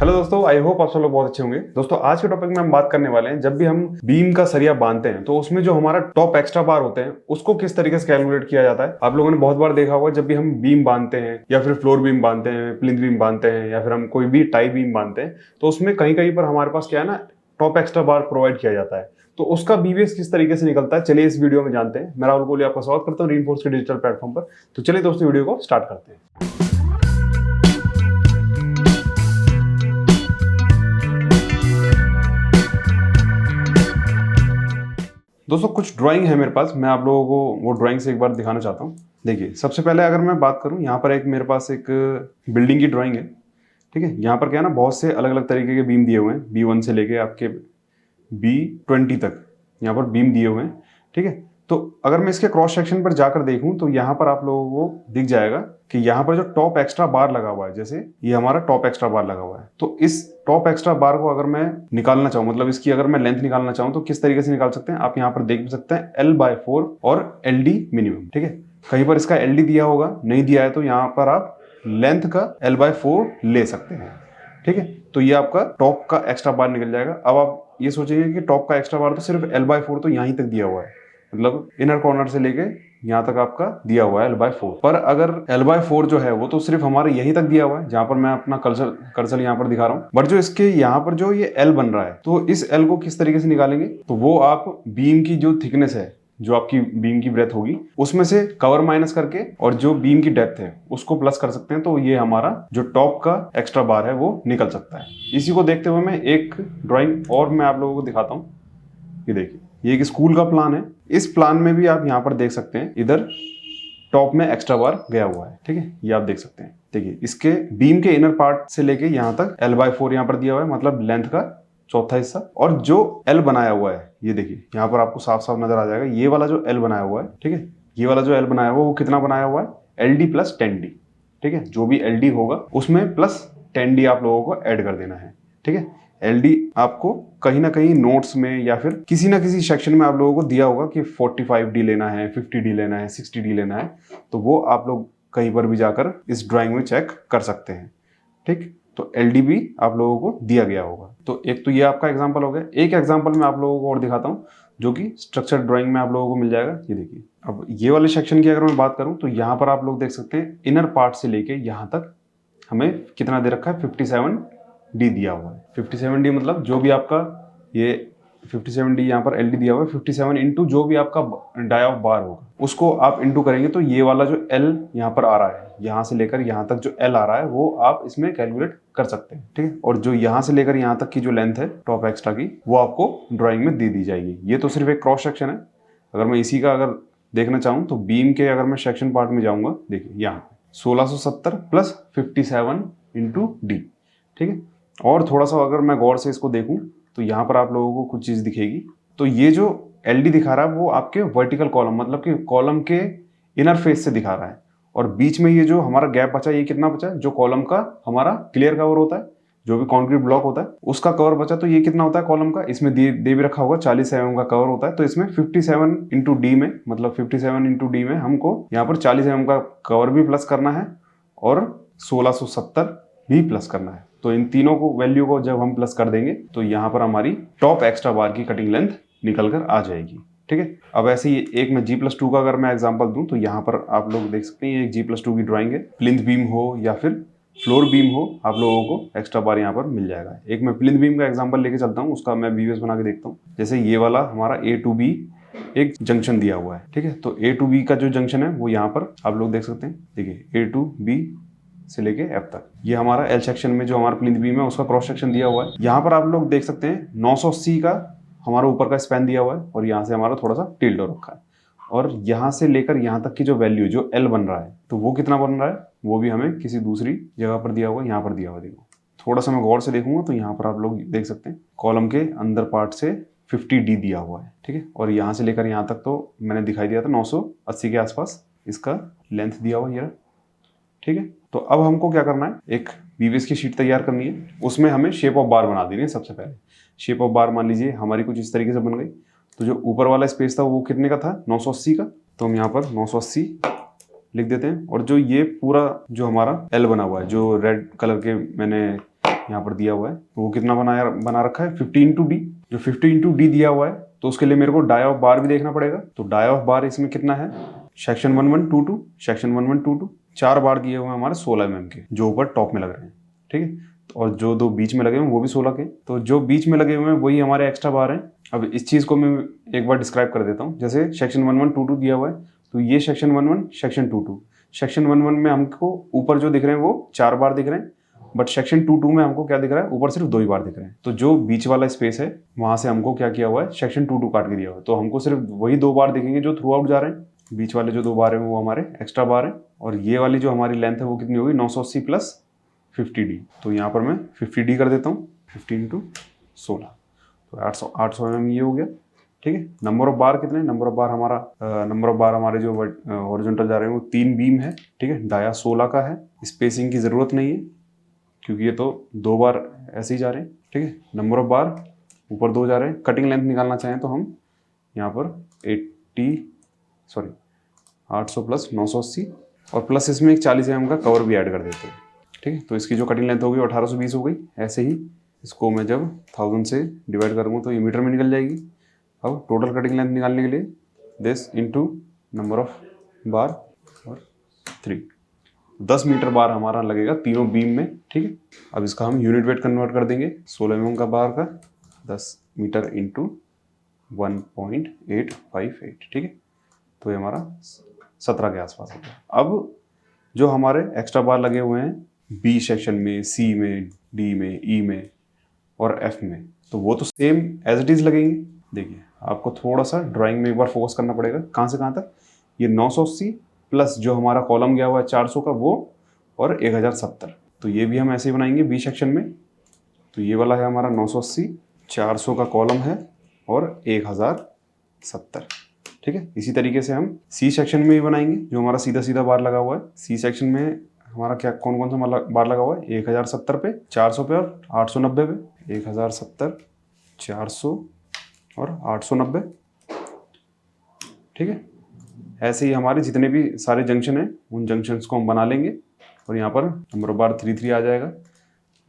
Hello दोस्तों, I hope आप सब लोग बहुत अच्छे होंगे। दोस्तों आज के टॉपिक में हम बात करने वाले हैं, जब भी हम बीम का सरिया बांधते हैं तो उसमें जो हमारा टॉप एक्स्ट्रा बार होते हैं उसको किस तरीके से कैलकुलेट किया जाता है। आप लोगों ने बहुत बार देखा होगा, जब भी हम बीम बांधते हैं या फिर फ्लोर बीम बांधते हैं, प्लिंथ बीम बांधते हैं या फिर हम कोई भी टाई बीम बांधते हैं तो उसमें कहीं कहीं पर हमारे पास क्या है ना, टॉप एक्स्ट्रा बार प्रोवाइड किया जाता है। तो उसका बीवीएस किस तरीके से निकलता है, चलिए इस वीडियो में जानते हैं। मैं राहुल कोहली आपका स्वागत करता हूँ रीइंफोर्स के डिजिटल प्लेटफॉर्म पर। तो चलिए दोस्तों वीडियो को स्टार्ट करते हैं। दोस्तों कुछ ड्राइंग है मेरे पास, मैं आप लोगों को वो ड्राइंग से एक बार दिखाना चाहता हूँ। देखिए सबसे पहले अगर मैं बात करूँ, यहाँ पर एक मेरे पास एक बिल्डिंग की ड्राइंग है। ठीक है, यहाँ पर क्या है ना, बहुत से अलग अलग तरीके के बीम दिए हुए हैं, B1 से लेके आपके B20 तक यहाँ पर बीम दिए हुए हैं। ठीक है, तो अगर मैं इसके क्रॉस सेक्शन पर जाकर देखूं तो यहाँ पर आप लोगों को दिख जाएगा कि यहाँ पर जो टॉप एक्स्ट्रा बार लगा हुआ है, जैसे ये हमारा टॉप एक्स्ट्रा बार लगा हुआ है, तो इस टॉप एक्स्ट्रा बार को अगर मैं निकालना चाहूँ, मतलब इसकी अगर मैं लेंथ निकालना चाहूँ तो किस तरीके से निकाल सकते हैं। आप यहाँ पर देख सकते हैं L/4 और LD मिनिमम। ठीक है, कहीं पर इसका LD दिया होगा, नहीं दिया है तो यहाँ पर आप लेंथ का L/4 ले सकते हैं। ठीक है, तो ये आपका टॉप का एक्स्ट्रा बार निकल जाएगा। अब आप ये सोचेंगे कि टॉप का एक्स्ट्रा बार तो सिर्फ L/4 तो यहीं तक दिया हुआ है, मतलब इनर कॉर्नर से लेके यहाँ तक आपका दिया हुआ है L/4। पर अगर L/4 जो है वो तो सिर्फ हमारे यहीं तक दिया हुआ है, जहां पर मैं अपना कर्सर यहाँ पर दिखा रहा हूँ। बट जो इसके यहाँ पर जो ये L बन रहा है, तो इस L को किस तरीके से निकालेंगे, तो वो आप बीम की जो थिकनेस है, जो आपकी बीम की ब्रेथ होगी, उसमें से कवर माइनस करके और जो बीम की डेप्थ है उसको प्लस कर सकते हैं। तो ये हमारा जो टॉप का एक्स्ट्रा बार है वो निकल सकता है। इसी को देखते हुए मैं एक ड्राइंग और मैं आप लोगों को दिखाता हूँ। ये देखिए, ये एक स्कूल का प्लान है। इस प्लान में भी आप यहाँ पर देख सकते हैं, इधर टॉप में एक्स्ट्रा बार गया हुआ है। ठीक है, ये आप देख सकते हैं। देखिए इसके बीम के इनर पार्ट से लेके यहाँ तक L/4 यहाँ पर दिया हुआ है, मतलब लेंथ का चौथा हिस्सा। और जो L बनाया हुआ है, ये देखिए यहाँ पर आपको साफ साफ नजर आ जाएगा, ये वाला जो L बनाया हुआ है। ठीक है, ये वाला जो L बनाया हुआ है वो कितना बनाया हुआ है, LD + 10D। ठीक है, जो भी LD होगा उसमें प्लस 10D आप लोगों को ऐड कर देना है। ठीक है, LD आपको कहीं ना कहीं नोट्स में या फिर किसी ना किसी सेक्शन में आप लोगों को दिया होगा कि 45D लेना है, 50D लेना है, 60D लेना है। तो वो आप लोग कहीं पर भी जाकर इस ड्राइंग में चेक कर सकते हैं। ठीक, तो LD भी आप लोगों को दिया गया होगा। तो एक तो ये आपका एग्जाम्पल हो गया। एक एग्जाम्पल मैं आप लोगों को और दिखाता हूँ, जो कि स्ट्रक्चर ड्राइंग में आप लोगों को मिल जाएगा। ये देखिए, अब ये वाले सेक्शन की अगर मैं बात करूँ तो यहाँ पर आप लोग देख सकते हैं, इनर पार्ट से लेके यहाँ तक हमें कितना दे रखा है, 57D दिया हुआ है। 57D मतलब जो भी आपका ये 57D यहाँ पर LD दिया हुआ है, 57 इंटू जो भी आपका डाई ऑफ बार होगा उसको आप इंटू करेंगे तो ये वाला जो L यहाँ पर आ रहा है, यहाँ से लेकर यहाँ तक जो L आ रहा है वो आप इसमें कैलकुलेट कर सकते हैं। ठीक है, और जो यहाँ से लेकर यहाँ तक की जो लेंथ है टॉप एक्स्ट्रा की, वो आपको ड्राइंग में दे दी जाएगी। ये तो सिर्फ एक क्रॉस सेक्शन है। अगर मैं इसी का अगर देखना चाहूँ तो बीम के अगर मैं सेक्शन पार्ट में जाऊँगा, देखिए यहाँ 1670 + 57 इंटू D। ठीक है, और थोड़ा सा अगर मैं गौर से इसको देखूं तो यहाँ पर आप लोगों को कुछ चीज़ दिखेगी। तो ये जो LD दिखा रहा है वो आपके वर्टिकल कॉलम, मतलब कि कॉलम के इनर फेस से दिखा रहा है। और बीच में ये जो हमारा गैप बचा, ये कितना बचा, जो कॉलम का हमारा क्लियर कवर होता है, जो भी कंक्रीट ब्लॉक होता है उसका कवर बचा, तो ये कितना होता है कॉलम का, इसमें दे भी रखा होगा 40 mm का कवर होता है। तो इसमें 57 इंटू D में, मतलब 57 इंटू D में हमको यहाँ पर 40 mm का कवर भी प्लस करना है और 1670 भी प्लस करना है। तो इन तीनों को वैल्यू को जब हम प्लस कर देंगे तो यहाँ पर हमारी टॉप एक्स्ट्रा बार की कटिंग लेंथ निकल कर आ जाएगी। ठीक है, अब ऐसे ही एक मैं G+2 का अगर मैं एग्जांपल दूं तो यहाँ पर आप लोग देख सकते हैं, एक G+2 की ड्राइंग है। प्लिंथ बीम हो या फिर फ्लोर बीम हो, आप लोगों को एक्स्ट्रा बार यहाँ पर मिल जाएगा। एक मैं प्लिंथ बीम का एग्जाम्पल लेके चलता हूँ, उसका मैं बीवीएस बना के देखता हूँ। जैसे ये वाला हमारा A to B एक जंक्शन दिया हुआ है। ठीक है, तो A to B का जो जंक्शन है वो यहाँ पर आप लोग देख सकते हैं। देखिए A to B से लेके F तक, ये हमारा L सेक्शन में जो हमारा प्लिंथ बीम है उसका क्रॉस सेक्शन दिया हुआ है। यहाँ पर आप लोग देख सकते हैं 980 का हमारा ऊपर का स्पैन दिया हुआ है और यहाँ से हमारा थोड़ा सा टिल्ट हो रखा है। और यहाँ से लेकर यहाँ तक की जो वैल्यू जो L बन रहा है, तो वो कितना बन रहा है, वो भी हमें किसी दूसरी जगह पर दिया हुआ है, यहाँ पर दिया हुआ है। देखो थोड़ा सा मैं गौर से देखूंगा तो यहाँ पर आप लोग देख सकते हैं, कॉलम के अंदर पार्ट से 50D दिया हुआ है। ठीक है, और यहाँ से लेकर यहाँ तक तो मैंने दिखाई दिया था 980 के आसपास इसका लेंथ दिया हुआ है। ठीक है, तो अब हमको क्या करना है, एक बीवीएस की शीट तैयार करनी है, उसमें हमें शेप ऑफ बार बना देनी है। सबसे पहले शेप ऑफ बार मान लीजिए हमारी कुछ इस तरीके से बन गई। तो जो ऊपर वाला स्पेस था वो कितने का था, 980 का, तो हम यहाँ पर 980 लिख देते हैं। और जो ये पूरा जो हमारा L बना हुआ है, जो रेड कलर के मैंने यहाँ पर दिया हुआ है, वो कितना बना रखा है 50 × d। जो 50 × d दिया हुआ है तो उसके लिए मेरे को डाई ऑफ बार भी देखना पड़ेगा। तो डाई ऑफ बार इसमें कितना है, सेक्शन 1122, सेक्शन 1122, 4 बार दिए हुए हैं हमारे 16 mm के, जो ऊपर टॉप में लग रहे हैं, ठीक है। और जो 2 बीच में लगे हुए हैं वो भी 16 के। तो जो बीच में लगे हुए हैं वही हमारे एक्स्ट्रा बार हैं। अब इस चीज़ को मैं एक बार डिस्क्राइब कर देता हूँ। जैसे सेक्शन 1122 दिया हुआ है, तो ये सेक्शन 11, सेक्शन 22। सेक्शन 11 में हमको ऊपर जो दिख रहे हैं वो 4 बार दिख रहे हैं, बट सेक्शन 22 में हमको क्या दिख रहा है, ऊपर सिर्फ 2 ही बार दिख रहे हैं। तो जो बीच वाला स्पेस है वहां से हमको क्या किया हुआ है, सेक्शन 22 काट के दिया हुआ है। तो हमको सिर्फ वही 2 बार दिखेंगे जो थ्रू आउट जा रहे हैं। बीच वाले जो 2 बार हैं वो हमारे एक्स्ट्रा बार हैं। और ये वाली जो हमारी लेंथ है वो कितनी होगी, 980 + 50d। तो यहाँ पर मैं 50d कर देता हूँ, 50 × 16, तो 800 mm ये हो गया, ठीक है। नंबर ऑफ बार कितने, नंबर ऑफ बार हमारे जो हॉरिजॉन्टल जा रहे हैं वो 3 बीम है, ठीक है। डाया 16 का है, स्पेसिंग की ज़रूरत नहीं है क्योंकि ये तो 2 बार ऐसे ही जा रहे हैं, ठीक है। नंबर ऑफ बार ऊपर 2 जा रहे हैं। कटिंग लेंथ निकालना चाहें तो हम यहाँ पर 800 + 980 और प्लस इसमें एक 40 mm का कवर भी ऐड कर देते हैं, ठीक है। तो इसकी जो कटिंग लेंथ होगी 1820 हो गई। ऐसे ही इसको मैं जब 1000 से डिवाइड करूँगा तो ये मीटर में निकल जाएगी। अब टोटल कटिंग लेंथ निकालने के लिए दिस इंटू नंबर ऑफ बार और 3, 10 मीटर बार हमारा लगेगा तीनों बीम में, ठीक है। अब इसका हम यूनिट वेट कन्वर्ट कर देंगे। 16 mm का बार का 10 मीटर इंटू 1.858, ठीक है। तो ये हमारा 17 के आसपास होगा। अब जो हमारे एक्स्ट्रा बार लगे हुए हैं बी सेक्शन में, सी में, डी में, ई में और एफ में, तो वो तो सेम एज इट इज़ लगेंगे। देखिए आपको थोड़ा सा ड्राइंग में एक बार फोकस करना पड़ेगा। कहाँ से कहाँ तक, ये 980 प्लस जो हमारा कॉलम गया हुआ है 400 का वो और 1070, तो ये भी हम ऐसे ही बनाएंगे बी सेक्शन में। तो ये वाला है हमारा 980, 400 का कॉलम है और 1070, ठीक है। इसी तरीके से हम सी सेक्शन में भी बनाएंगे, जो हमारा सीधा सीधा बार लगा हुआ है। सी सेक्शन में हमारा क्या कौन कौन सा बार लगा हुआ है, 1070 पे, 400 पे और 890 पे। 1070, 400 और 890, ठीक है। ऐसे ही हमारे जितने भी सारे जंक्शन हैं उन जंक्शंस को हम बना लेंगे। और यहाँ पर नंबर ऑफ बार 33 आ जाएगा।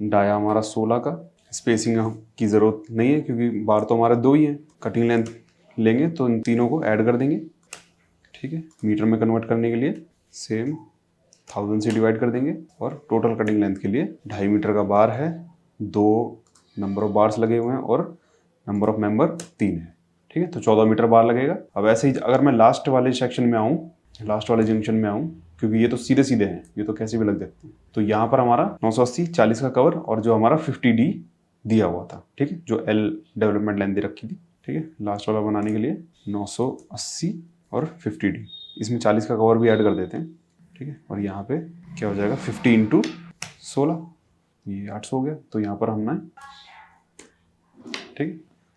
डाया हमारा 16 का, स्पेसिंग की ज़रूरत नहीं है क्योंकि बार तो हमारे 2 ही हैं। कटिंग लेंथ लेंगे तो इन तीनों को ऐड कर देंगे, ठीक है। मीटर में कन्वर्ट करने के लिए सेम 1000 से डिवाइड कर देंगे। और टोटल कटिंग लेंथ के लिए 2.5 मीटर का बार है, 2 नंबर ऑफ बार्स लगे हुए हैं और नंबर ऑफ मेंबर 3 है, ठीक है। तो 14 मीटर बार लगेगा। अब ऐसे ही अगर मैं लास्ट वाले सेक्शन में आऊँ, लास्ट वाले जंक्शन में आऊँ, क्योंकि ये तो सीधे सीधे हैं, ये तो कैसे भी लग जाते हैं। तो यहाँ पर हमारा 980, 40 का कवर और जो हमारा 50d दिया हुआ था, ठीक है, जो L डेवलपमेंट लेंथ दे रखी थी, ठीक है। लास्ट वाला बनाने के लिए 980 और 50d, इसमें 40 का कवर भी ऐड कर देते हैं, ठीक है। और यहाँ पे क्या हो जाएगा 50 × 16, ये 800 हो गया। तो यहाँ पर हमने, ठीक है,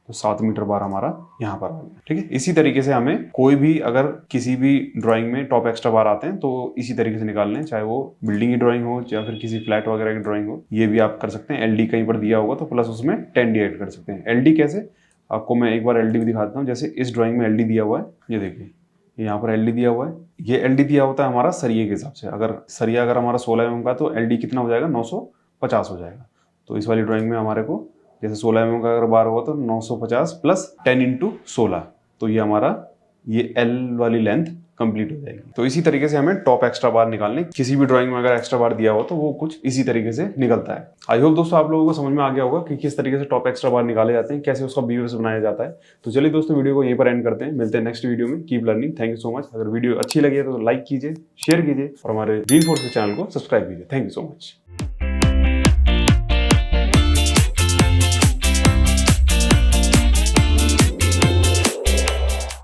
तो 7 मीटर बार हमारा यहाँ पर आ गया, ठीक है। इसी तरीके से हमें कोई भी अगर किसी भी ड्राइंग में टॉप एक्स्ट्रा बार आते हैं तो इसी तरीके से निकाल लें, चाहे वो बिल्डिंग की ड्राइंग हो या फिर किसी फ्लैट वगैरह की ड्राइंग हो। ये भी आप कर सकते हैं। LD कहीं पर दिया होगा तो प्लस उसमें 10d ऐड कर सकते हैं। LD कैसे, आपको मैं एक बार LD भी दिखाता हूँ। जैसे इस ड्राइंग में LD दिया हुआ है, ये देखिए यहाँ पर LD दिया हुआ है। ये LD दिया होता है हमारा सरिये के हिसाब से। अगर सरिया अगर हमारा 16 mm का तो LD कितना हो जाएगा, 950 हो जाएगा। तो इस वाली ड्राइंग में हमारे को जैसे 16 mm का अगर बार हुआ तो 950 + 10 × 16, तो ये हमारा ये L वाली लेंथ कंप्लीट हो जाएगी। तो इसी तरीके से हमें टॉप एक्स्ट्रा बार निकालने, किसी भी ड्राइंग में अगर एक्स्ट्रा बार दिया हो तो वो कुछ इसी तरीके से निकलता है। आई होप दोस्तों आप लोगों को समझ में आ गया होगा कि किस तरीके से टॉप एक्स्ट्रा बार निकाले जाते हैं, कैसे उसका बीवीएस बनाया जाता है। तो चलिए दोस्तों वीडियो को यहीं पर एंड करते हैं, मिलते हैं नेक्स्ट वीडियो में। Keep learning. Thank you so much. अगर वीडियो अच्छी लगी है तो लाइक कीजिए, शेयर कीजिए और हमारे Reinforce चैनल को सब्सक्राइब कीजिए। Thank you so much.